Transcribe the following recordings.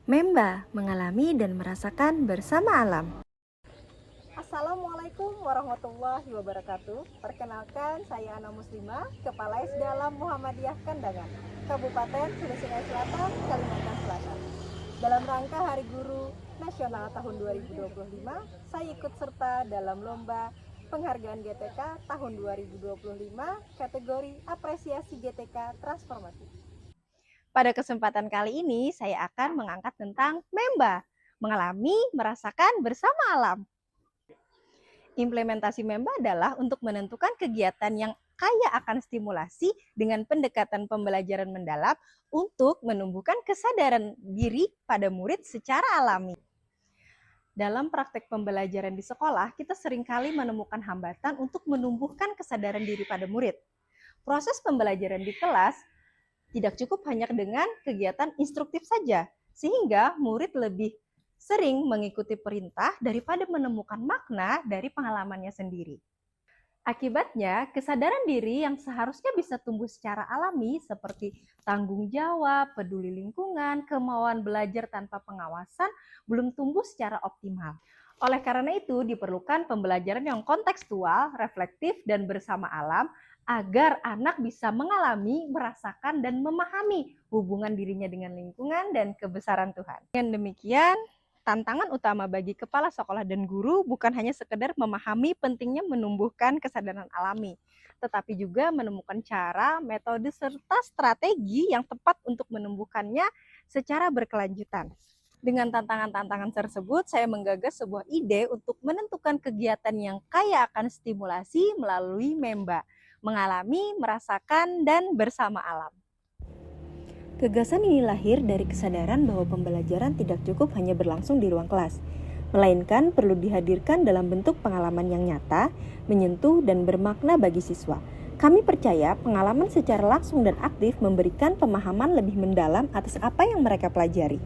Memba mengalami dan merasakan bersama alam. Assalamualaikum warahmatullahi wabarakatuh. Perkenalkan, saya Ana Muslimah, Kepala SD Alam Muhammadiyah Kandangan, Kabupaten Hulu Sungai Selatan, Kalimantan Selatan. Dalam rangka Hari Guru Nasional tahun 2025, saya ikut serta dalam lomba penghargaan GTK tahun 2025 kategori apresiasi GTK transformatif. Pada kesempatan kali ini, saya akan mengangkat tentang Memba, mengalami, merasakan bersama alam. Implementasi Memba adalah untuk menentukan kegiatan yang kaya akan stimulasi dengan pendekatan pembelajaran mendalam untuk menumbuhkan kesadaran diri pada murid secara alami. Dalam praktek pembelajaran di sekolah, kita seringkali menemukan hambatan untuk menumbuhkan kesadaran diri pada murid. Proses pembelajaran di kelas tidak cukup hanya dengan kegiatan instruktif saja, sehingga murid lebih sering mengikuti perintah daripada menemukan makna dari pengalamannya sendiri. Akibatnya, kesadaran diri yang seharusnya bisa tumbuh secara alami seperti tanggung jawab, peduli lingkungan, kemauan belajar tanpa pengawasan belum tumbuh secara optimal. Oleh karena itu, diperlukan pembelajaran yang kontekstual, reflektif, dan bersama alam agar anak bisa mengalami, merasakan, dan memahami hubungan dirinya dengan lingkungan dan kebesaran Tuhan. Dengan demikian, tantangan utama bagi kepala sekolah dan guru bukan hanya sekedar memahami pentingnya menumbuhkan kesadaran alami, tetapi juga menemukan cara, metode, serta strategi yang tepat untuk menumbuhkannya secara berkelanjutan. Dengan tantangan-tantangan tersebut, saya menggagas sebuah ide untuk menentukan kegiatan yang kaya akan stimulasi melalui Memba, mengalami, merasakan, dan bersama alam. Gagasan ini lahir dari kesadaran bahwa pembelajaran tidak cukup hanya berlangsung di ruang kelas, melainkan perlu dihadirkan dalam bentuk pengalaman yang nyata, menyentuh, dan bermakna bagi siswa. Kami percaya pengalaman secara langsung dan aktif memberikan pemahaman lebih mendalam atas apa yang mereka pelajari.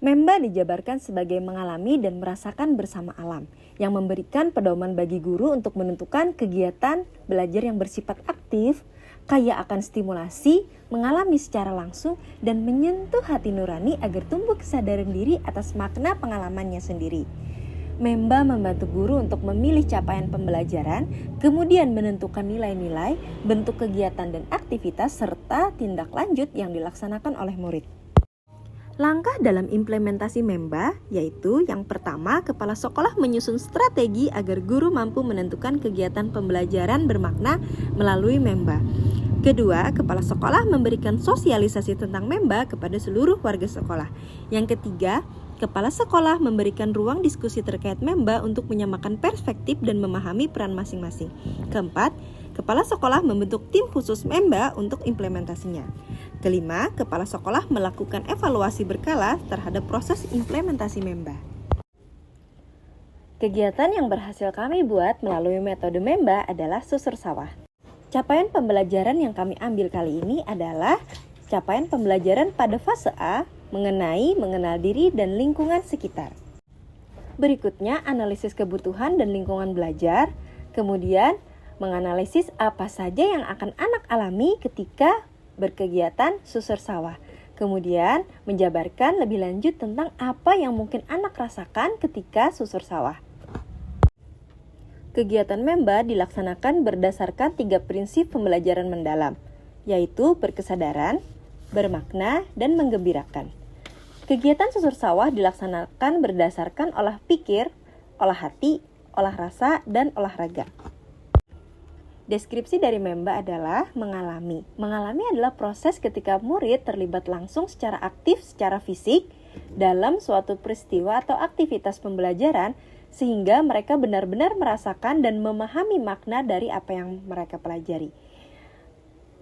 Memba dijabarkan sebagai mengalami dan merasakan bersama alam, yang memberikan pedoman bagi guru untuk menentukan kegiatan belajar yang bersifat aktif, kaya akan stimulasi, mengalami secara langsung, dan menyentuh hati nurani agar tumbuh kesadaran diri atas makna pengalamannya sendiri. Memba membantu guru untuk memilih capaian pembelajaran, kemudian menentukan nilai-nilai, bentuk kegiatan dan aktivitas, serta tindak lanjut yang dilaksanakan oleh murid. Langkah dalam implementasi Memba yaitu yang pertama, kepala sekolah menyusun strategi agar guru mampu menentukan kegiatan pembelajaran bermakna melalui Memba. Kedua, kepala sekolah memberikan sosialisasi tentang Memba kepada seluruh warga sekolah. Yang ketiga, kepala sekolah memberikan ruang diskusi terkait Memba untuk menyamakan perspektif dan memahami peran masing-masing. Keempat, kepala sekolah membentuk tim khusus Memba untuk implementasinya. Kelima, kepala sekolah melakukan evaluasi berkala terhadap proses implementasi Memba. Kegiatan yang berhasil kami buat melalui metode Memba adalah susur sawah. Capaian pembelajaran yang kami ambil kali ini adalah capaian pembelajaran pada fase A, mengenal diri dan lingkungan sekitar. Berikutnya, analisis kebutuhan dan lingkungan belajar, kemudian menganalisis apa saja yang akan anak alami ketika berkegiatan susur sawah. Kemudian menjabarkan lebih lanjut tentang apa yang mungkin anak rasakan ketika susur sawah. Kegiatan Memba dilaksanakan berdasarkan 3 prinsip pembelajaran mendalam, yaitu berkesadaran, bermakna, dan menggembirakan. Kegiatan susur sawah dilaksanakan berdasarkan olah pikir, olah hati, olah rasa, dan olahraga. Deskripsi dari Memba adalah mengalami. Mengalami adalah proses ketika murid terlibat langsung secara aktif, secara fisik, dalam suatu peristiwa atau aktivitas pembelajaran, sehingga mereka benar-benar merasakan dan memahami makna dari apa yang mereka pelajari.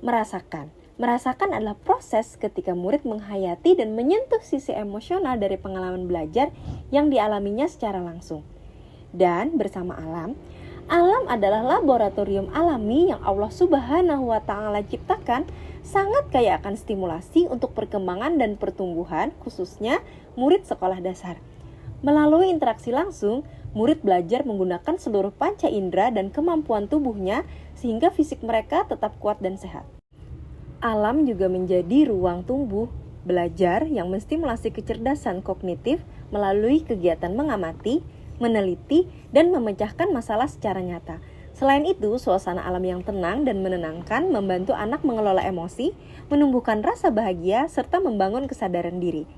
Merasakan adalah proses ketika murid menghayati dan menyentuh sisi emosional dari pengalaman belajar yang dialaminya secara langsung. Dan bersama alam, alam adalah laboratorium alami yang Allah Subhanahu wa Ta'ala ciptakan, sangat kaya akan stimulasi untuk perkembangan dan pertumbuhan, khususnya murid sekolah dasar. Melalui interaksi langsung, murid belajar menggunakan seluruh panca indera dan kemampuan tubuhnya sehingga fisik mereka tetap kuat dan sehat. Alam juga menjadi ruang tumbuh Belajar yang menstimulasi kecerdasan kognitif melalui kegiatan mengamati, meneliti, dan memecahkan masalah secara nyata. Selain itu, suasana alam yang tenang dan menenangkan membantu anak mengelola emosi, menumbuhkan rasa bahagia, serta membangun kesadaran diri.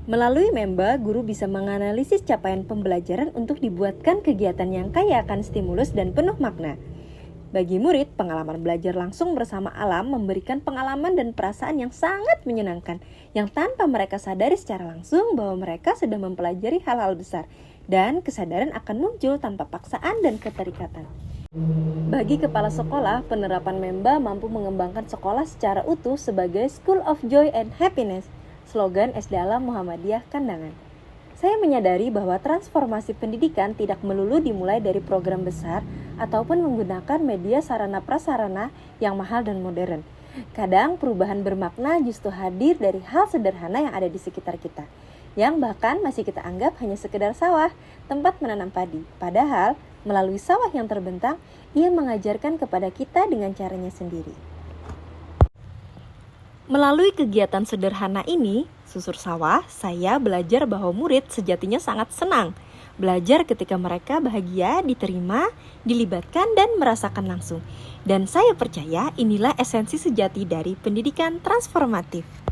Melalui Memba, guru bisa menganalisis capaian pembelajaran untuk dibuatkan kegiatan yang kaya akan stimulus dan penuh makna. Bagi murid, pengalaman belajar langsung bersama alam memberikan pengalaman dan perasaan yang sangat menyenangkan, yang tanpa mereka sadari secara langsung bahwa mereka sedang mempelajari hal-hal besar, dan kesadaran akan muncul tanpa paksaan dan keterikatan. Bagi kepala sekolah, penerapan Memba mampu mengembangkan sekolah secara utuh sebagai School of Joy and Happiness, slogan SD Alam Muhammadiyah Kandangan. Saya menyadari bahwa transformasi pendidikan tidak melulu dimulai dari program besar ataupun menggunakan media sarana prasarana yang mahal dan modern. Kadang perubahan bermakna justru hadir dari hal sederhana yang ada di sekitar kita, yang bahkan masih kita anggap hanya sekedar sawah, tempat menanam padi. Padahal, melalui sawah yang terbentang, ia mengajarkan kepada kita dengan caranya sendiri. Melalui kegiatan sederhana ini, susur sawah, saya belajar bahwa murid sejatinya sangat senang. Belajar ketika mereka bahagia, diterima, dilibatkan, dan merasakan langsung. Dan saya percaya inilah esensi sejati dari pendidikan transformatif.